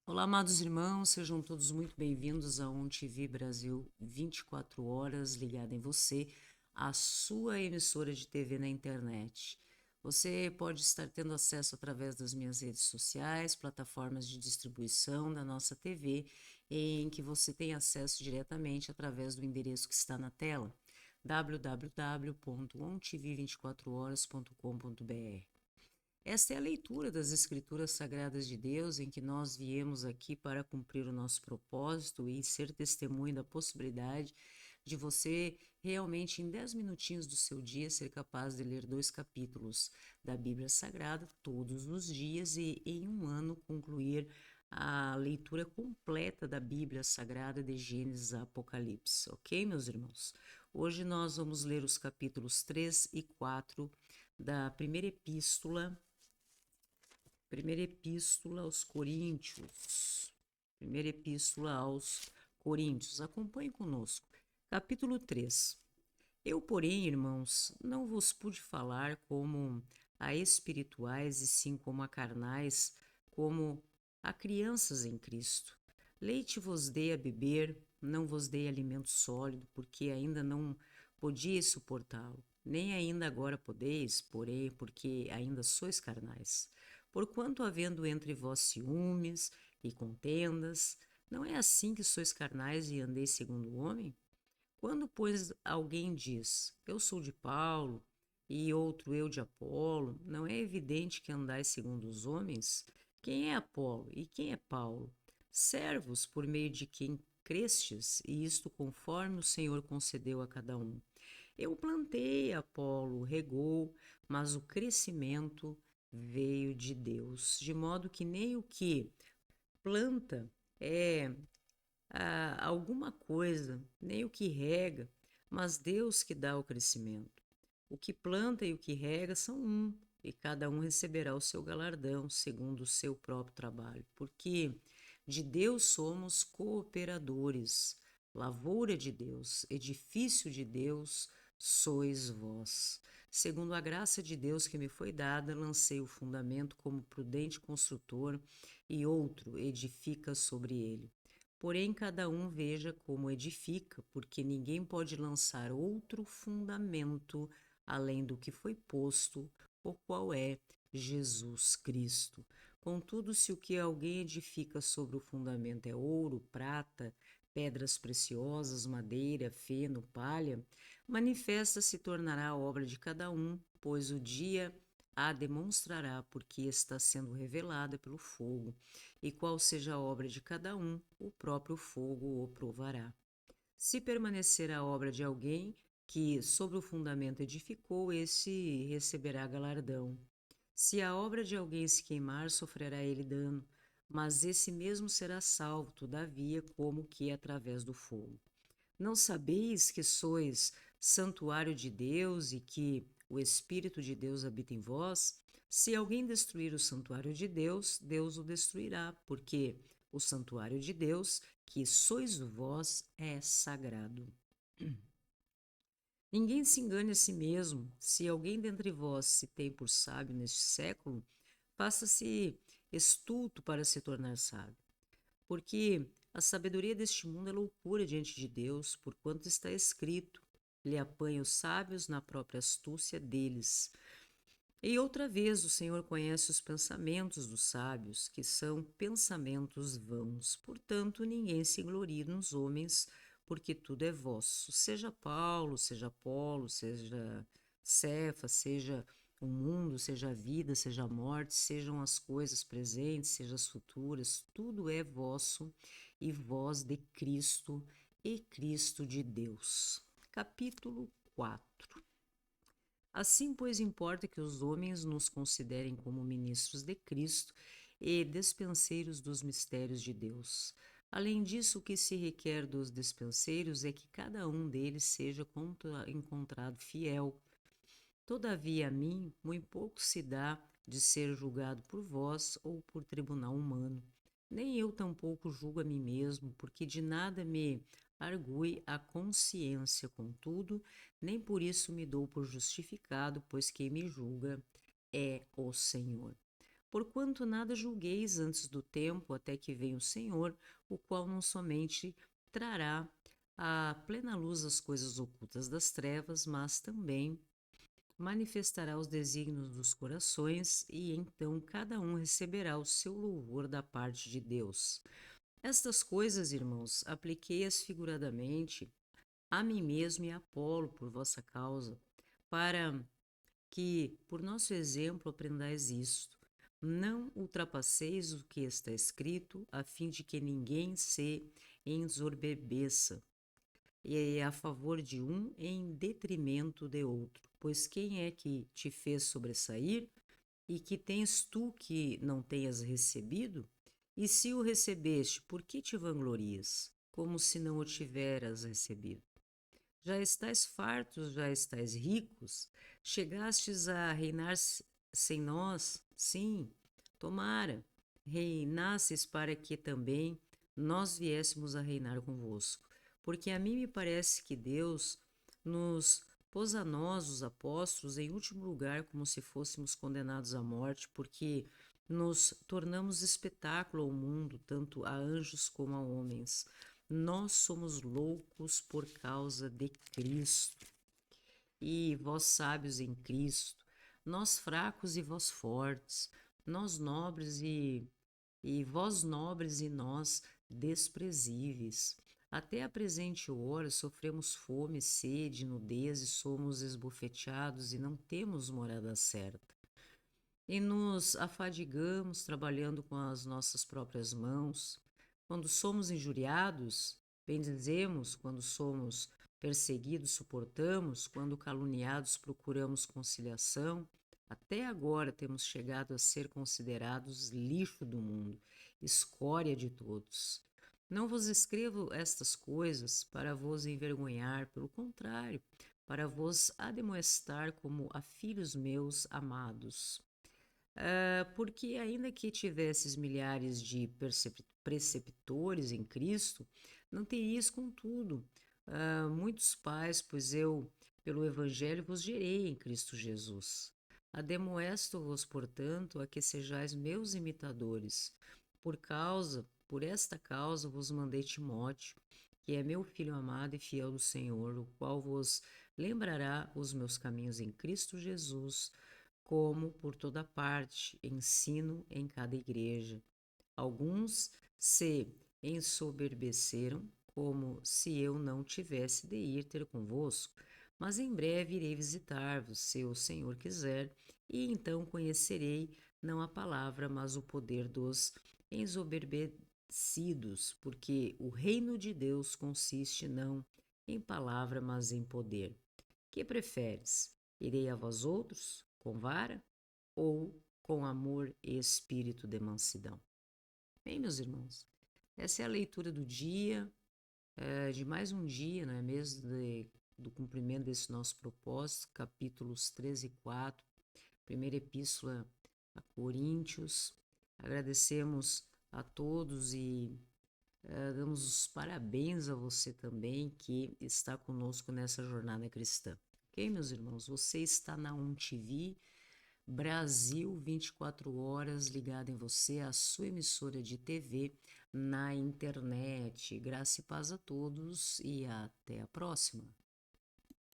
Olá, amados irmãos, sejam todos muito bem-vindos a ONTV Brasil 24 horas ligada em você, a sua emissora de TV na internet. Você pode estar tendo acesso através das minhas redes sociais, plataformas de distribuição da nossa TV, em que você tem acesso diretamente através do endereço que está na tela, www.ontv24horas.com.br. Esta é a leitura das Escrituras Sagradas de Deus, em que nós viemos aqui para cumprir o nosso propósito e ser testemunho da possibilidade de você realmente, em 10 minutinhos do seu dia, ser capaz de ler 2 capítulos da Bíblia Sagrada todos os dias e, em um ano, concluir a leitura completa da Bíblia Sagrada de Gênesis a Apocalipse, ok, meus irmãos? Hoje nós vamos ler os capítulos 3 e 4 da Primeira epístola aos Coríntios. Primeira epístola aos Coríntios. Acompanhe conosco. Capítulo 3. Eu, porém, irmãos, não vos pude falar como a espirituais e sim como a carnais, como a crianças em Cristo. Leite vos dei a beber, não vos dei alimento sólido, porque ainda não podíeis suportá-lo. Nem ainda agora podeis, porém, porque ainda sois carnais. Porquanto, havendo entre vós ciúmes e contendas, não é assim que sois carnais e andeis segundo o homem? Quando, pois, alguém diz, eu sou de Paulo, e outro eu de Apolo, não é evidente que andais segundo os homens? Quem é Apolo e quem é Paulo? Servos por meio de quem crestes, e isto conforme o Senhor concedeu a cada um. Eu plantei, Apolo regou, mas o crescimento veio de Deus, de modo que nem o que planta é alguma coisa, nem o que rega, mas Deus que dá o crescimento. O que planta e o que rega são um, e cada um receberá o seu galardão segundo o seu próprio trabalho, porque de Deus somos cooperadores, lavoura de Deus, edifício de Deus sois vós. Segundo a graça de Deus que me foi dada, lancei o fundamento como prudente construtor, e outro edifica sobre ele. Porém, cada um veja como edifica, porque ninguém pode lançar outro fundamento além do que foi posto, o qual é Jesus Cristo. Contudo, se o que alguém edifica sobre o fundamento é ouro, prata, pedras preciosas, madeira, feno, palha, manifesta se tornará a obra de cada um, pois o dia a demonstrará, porque está sendo revelada pelo fogo, e qual seja a obra de cada um, o próprio fogo o provará. Se permanecer a obra de alguém que sobre o fundamento edificou, esse receberá galardão. Se a obra de alguém se queimar, sofrerá ele dano, mas esse mesmo será salvo, todavia, como que através do fogo. Não sabeis que sois santuário de Deus e que o Espírito de Deus habita em vós? Se alguém destruir o santuário de Deus, Deus o destruirá, porque o santuário de Deus, que sois vós, é sagrado. Ninguém se engane a si mesmo. Se alguém dentre vós se tem por sábio neste século, faça-se estulto para se tornar sábio. Porque a sabedoria deste mundo é loucura diante de Deus, porquanto está escrito: Ele apanha os sábios na própria astúcia deles. E outra vez o Senhor conhece os pensamentos dos sábios, que são pensamentos vãos. Portanto, ninguém se glorie nos homens, porque tudo é vosso. Seja Paulo, seja Apolo, seja Cefa, seja o mundo, seja a vida, seja a morte, sejam as coisas presentes, sejam as futuras, tudo é vosso e vós de Cristo e Cristo de Deus. Capítulo 4. Assim, pois, importa que os homens nos considerem como ministros de Cristo e despenseiros dos mistérios de Deus. Além disso, o que se requer dos despenseiros é que cada um deles seja encontrado fiel. Todavia, a mim, muito pouco se dá de ser julgado por vós ou por tribunal humano. Nem eu tampouco julgo a mim mesmo, porque de nada me argue a consciência, contudo, nem por isso me dou por justificado, pois quem me julga é o Senhor. Porquanto nada julgueis antes do tempo, até que venha o Senhor, o qual não somente trará à plena luz as coisas ocultas das trevas, mas também manifestará os desígnios dos corações, e então cada um receberá o seu louvor da parte de Deus. Estas coisas, irmãos, apliquei-as figuradamente a mim mesmo e a Apolo por vossa causa, para que, por nosso exemplo, aprendais isto. Não ultrapasseis o que está escrito, a fim de que ninguém se ensoberbeça, e a favor de um em detrimento de outro. Pois quem é que te fez sobressair? E que tens tu que não tenhas recebido? E se o recebeste, por que te vanglorias, como se não o tiveras recebido? Já estais fartos, já estais ricos, chegastes a reinar sem nós? Sim, tomara, reinasses para que também nós viéssemos a reinar convosco. Porque a mim me parece que Deus nos pôs a nós, os apóstolos, em último lugar, como se fôssemos condenados à morte, porque nos tornamos espetáculo ao mundo, tanto a anjos como a homens. Nós somos loucos por causa de Cristo, e vós sábios em Cristo, nós fracos e vós fortes, nós nobres e vós nobres e nós desprezíveis. Até a presente hora sofremos fome, sede, nudez e somos esbofeteados e não temos morada certa. E nos afadigamos trabalhando com as nossas próprias mãos. Quando somos injuriados, bendizemos; quando somos perseguidos, suportamos; quando caluniados, procuramos conciliação. Até agora temos chegado a ser considerados lixo do mundo, escória de todos. Não vos escrevo estas coisas para vos envergonhar, pelo contrário, para vos admoestar como a filhos meus amados. Porque ainda que tivesses milhares de preceptores em Cristo, não terias, contudo, muitos pais, pois eu, pelo Evangelho, vos gerei em Cristo Jesus. Ademoesto-vos, portanto, a que sejais meus imitadores. Por esta causa vos mandei Timóteo, que é meu filho amado e fiel do Senhor, o qual vos lembrará os meus caminhos em Cristo Jesus, como por toda parte ensino em cada igreja. Alguns se ensoberbeceram, como se eu não tivesse de ir ter convosco, mas em breve irei visitar-vos, se o Senhor quiser, e então conhecerei não a palavra, mas o poder dos ensoberbecidos, porque o reino de Deus consiste não em palavra, mas em poder. Que preferes? Irei a vós outros com vara ou com amor e espírito de mansidão? Bem, meus irmãos, essa é a leitura do dia, de mais um dia, não é mesmo, do cumprimento desse nosso propósito, capítulos 13 e 4, primeira epístola a Coríntios. Agradecemos a todos e damos os parabéns a você também que está conosco nessa jornada cristã. Ok, meus irmãos? Você está na TV Brasil 24 horas ligado em você, a sua emissora de TV na internet. Graça e paz a todos e até a próxima.